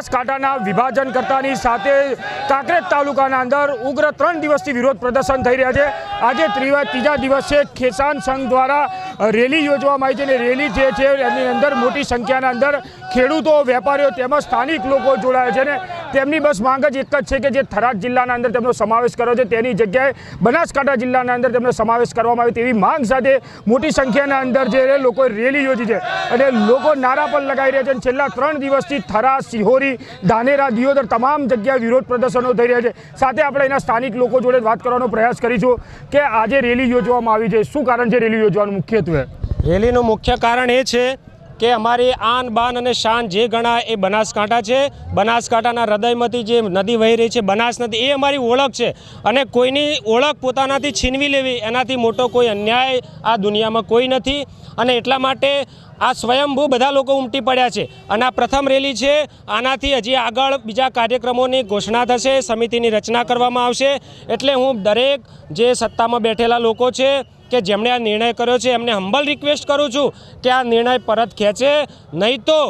બનાસકાંઠાના વિભાજન કરતાની સાથે કાંકરેજ તાલુકાના અંદર ઉગ્ર 3 દિવસથી વિરોધ પ્રદર્શન થઈ રહ્યા છે। આજે ત્રીજા દિવસે કિસાન સંઘ દ્વારા રેલી યોજવામાં આવી છે અને રેલી જે છે એની અંદર મોટી સંખ્યાના અંદર ખેડૂતો, વેપારીઓ તેમજ સ્થાનિક લોકો જોડાયા છે અને તેમની બસ માંગ જ એક જ છે કે જે થરાદ જિલ્લાના અંદર તેમનો સમાવેશ કર્યો છે તેની જગ્યાએ બનાસકાંઠા જિલ્લાના અંદર તેમનો સમાવેશ કરવામાં આવે તેવી માંગ સાથે મોટી સંખ્યાના અંદર જે લોકોએ રેલી યોજી છે અને લોકો નારા પણ લગાવી રહ્યા છે અને છેલ્લા 3 દિવસથી થરાદ, સિહોરી, ધાનેરા, દિયોદર તમામ જગ્યાએ વિરોધ પ્રદર્શનો થઈ રહ્યા છે। સાથે આપણે એના સ્થાનિક લોકો જોડે વાત કરવાનો પ્રયાસ કરીશું કે આજે રેલી યોજવામાં આવી છે, શું કારણ છે રેલી યોજવાનું? મુખ્યત્વે રેલીનું મુખ્ય કારણ એ છે કે અમારી આન બાન અને શાન જે ગણાય એ બનાસકાંઠા છે। બનાસકાંઠાના હૃદયમાંથી જે નદી વહી રહી છે બનાસ નદી, એ અમારી ઓળખ છે અને કોઈની ઓળખ પોતાનાથી છીનવી લેવી એનાથી મોટો કોઈ અન્યાય આ દુનિયામાં કોઈ નથી અને એટલા માટે આ સ્વયંભૂ બધા લોકો ઉમટી પડ્યા છે અને આ પ્રથમ રેલી છે। આનાથી હજી આગળ બીજા કાર્યક્રમોની ઘોષણા થશે, સમિતિની રચના કરવામાં આવશે। એટલે હું દરેક જે સત્તામાં બેઠેલા લોકો છે કે જેમણે આ નિર્ણય કર્યો છે એમને હમ્બલ રિક્વેસ્ટ કરું છું કે આ નિર્ણય પરત ખેંચે, નહીં તો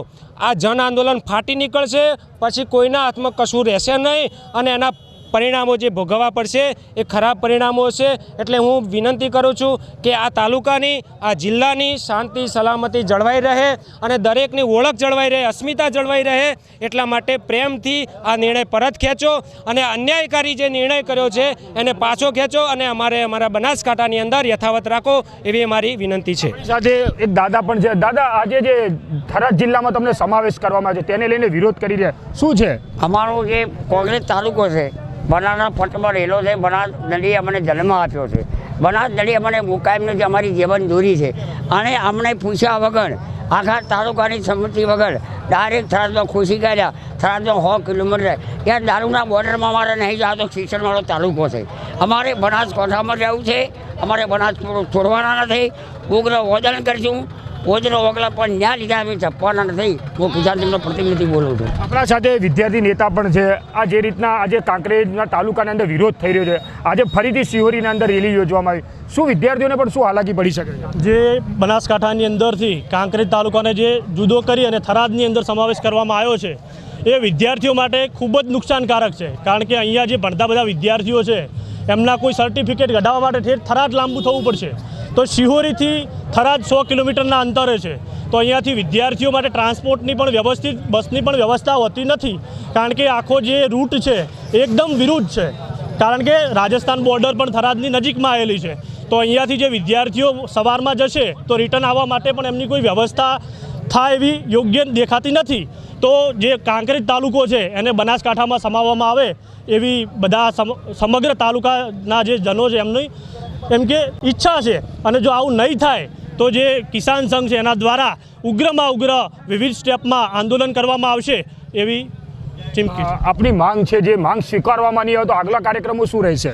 આ જન આંદોલન ફાટી નીકળશે, પછી કોઈના હાથમાં કશું રહેશે નહીં અને એના પરિણામો જે ભોગવવા પડશે એ ખરાબ પરિણામો છે। એટલે હું વિનંતી કરું છું કે આ તાલુકાની, આ જિલ્લાની શાંતિ સલામતી જળવાઈ રહે અને દરેકની ઓળખ જળવાઈ રહે, અસ્મિતા જળવાઈ રહે, એટલા માટે પ્રેમથી આ નિર્ણય પરત ખેંચો અને અન્યાયકારી જે નિર્ણય કર્યો છે એને પાછો ખેંચો અને અમારા બનાસકાંઠાની અંદર યથાવત રાખો એવી અમારી વિનંતી છે। સાથે એક દાદા પણ છે। દાદા, આજે જે થરાદ જિલ્લામાં તમને સમાવેશ કરવામાં આવે છે તેને લઈને વિરોધ કરી રહ્યા, શું છે? અમારો જે કોંગ્રેસ તાલુકો છે, બનાસના પટમાં રહેલો છે। બનાસ નદીએ અમને જન્મ આપ્યો છે। બનાસ નદી અમને મુકાયમની જે અમારી જીવન દોરી છે અને અમને પૂછ્યા વગર, આખા તાલુકાની સંમતિ વગર ડાયરેક્ટ થરાદમાં ખુશી કર્યા। થરાદમાં 100 કિલોમીટર ત્યાં દારૂના બોર્ડરમાં અમારે નહીં જતો, શિક્ષણવાળો તાલુકો છે। અમારે બનાસકાંઠામાં રહેવું છે, અમારે બનાસ છોડવાના નથી। ઉગ્ર વોદન કરીશું, ઓજનો ઓગલા પણ ન્યા લીધા અમે ચપવાના નથી। હું કિસાન સંઘનો પ્રતિનિધિ બોલું છું। આપણા સાથે વિદ્યાર્થી નેતા પણ છે। આ જે રીતના આજે કાંકરેજના તાલુકાના અંદર વિરોધ થઈ રહ્યો છે, આજે ફરીથી સિહોરીના અંદર રેલી યોજવામાં આવી, શું વિદ્યાર્થીઓને પણ શું હાલાકી પડી શકે છે? જે બનાસકાંઠાની અંદરથી કાંકરેજ તાલુકાને જે જુદો કરી અને થરાદની અંદર સમાવેશ કરવામાં આવ્યો છે એ વિદ્યાર્થીઓ માટે ખૂબ જ નુકસાનકારક છે। કારણ કે અહીંયા જે ભણતા બધા વિદ્યાર્થીઓ છે એમના કોઈ સર્ટિફિકેટ કઢાવવા માટે થરાદ લાંબુ થવું પડશે, તો સિહોરીથી થરાદ 100 કિલોમીટરના અંતરે છે। તો અહીંયાથી વિદ્યાર્થીઓ માટે ટ્રાન્સપોર્ટની પણ વ્યવસ્થિત બસની પણ વ્યવસ્થા હોતી નથી, કારણ કે આખો જે રૂટ છે એકદમ વિરુદ્ધ છે, કારણ કે રાજસ્થાન બોર્ડર પણ થરાદની નજીકમાં આવેલી છે। તો અહીંયાથી જે વિદ્યાર્થીઓ સવારમાં જશે તો રિટર્ન આવવા માટે પણ એમની કોઈ વ્યવસ્થા થાય એવી યોગ્ય દેખાતી નથી। તો જે કાંકરેજ તાલુકો છે એને બનાસકાંઠામાં સમાવવામાં આવે એવી બધા સમગ્ર તાલુકાના જે જનો છે એમની એમ કે ઈચ્છા છે અને જો આવું નહીં થાય તો જે કિસાન સંઘ છે એના દ્વારા ઉગ્રમાં ઉગ્ર વિવિધ સ્ટેપમાં આંદોલન કરવામાં આવશે એવી ચીમકી આપણી માંગ છે। જે માંગ સ્વીકારવામાં નહીં આવે તો આગલા કાર્યક્રમો શું રહેશે?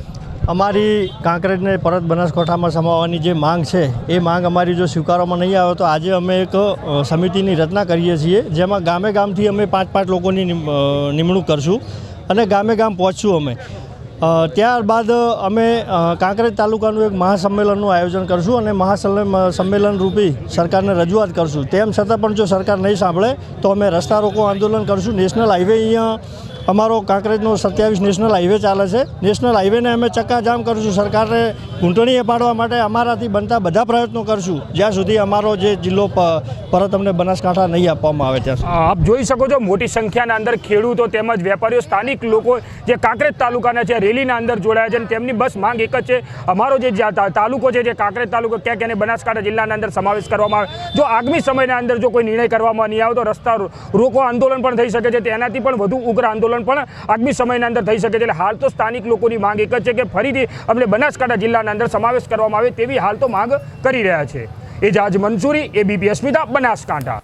અમારી કાંકરેજને પરત બનાસકાંઠામાં સમાવવાની જે માંગ છે એ માંગ અમારી જો સ્વીકારવામાં નહીં આવે તો આજે અમે એક સમિતિની રચના કરીએ છીએ, જેમાં ગામે ગામથી અમે 5-5 લોકોની નિમણૂક કરશું અને ગામે ગામ પહોંચશું અમે। ત્યારબાદ અમે કાંકરેજ તાલુકાનું એક મહાસંમેલનનું આયોજન કરશું અને મહાસંમેલન રૂપી સરકારને રજૂઆત કરશું। તેમ છતાં પણ જો સરકાર નહીં સાંભળે તો અમે રસ્તા રોકો આંદોલન કરશું। નેશનલ હાઈવે અહીંયા અમારો કાંકરેજનો 27 નેશનલ હાઈવે ચાલે છે। નેશનલ હાઈવેને અમે ચક્કાજામ કરશું। સરકારને ઘૂંટણીએ પાડવા માટે અમારાથી બનતા બધા પ્રયત્નો કરશું જ્યાં સુધી અમારો જે જિલ્લો પરત અમને બનાસકાંઠા નહીં આપવામાં આવે ત્યાં સુધી। આપ જોઈ શકો છો મોટી સંખ્યાના અંદર ખેડૂતો તેમજ વેપારીઓ, સ્થાનિક લોકો જે કાંકરેજ તાલુકાના છે રેલીના અંદર જોડાયા છે અને તેમની બસ માંગ એક જ છે, અમારો જે તાલુકો છે જે કાંકરેજ તાલુકો ક્યાંક એને બનાસકાંઠા જિલ્લાના અંદર સમાવેશ કરવામાં આવે। જો આગામી સમયના અંદર જો કોઈ નિર્ણય કરવામાં નહીં આવે તો રસ્તા રોકો આંદોલન પણ થઈ શકે છે, તેનાથી પણ વધુ ઉગ્ર આંદોલન પણ આગામી સમયના અંદર થઈ શકે છે। એટલે હાલ તો સ્થાનિક લોકોની માંગ એક જ છે કે ફરીથી અમને બનાસકાંઠા જિલ્લાના અંદર સમાવેશ કરવામાં આવે તેવી હાલ તો માંગ કરી રહ્યા છે। એજાજ મંસૂરી, ABP અસ્મિતા, બનાસકાંઠા।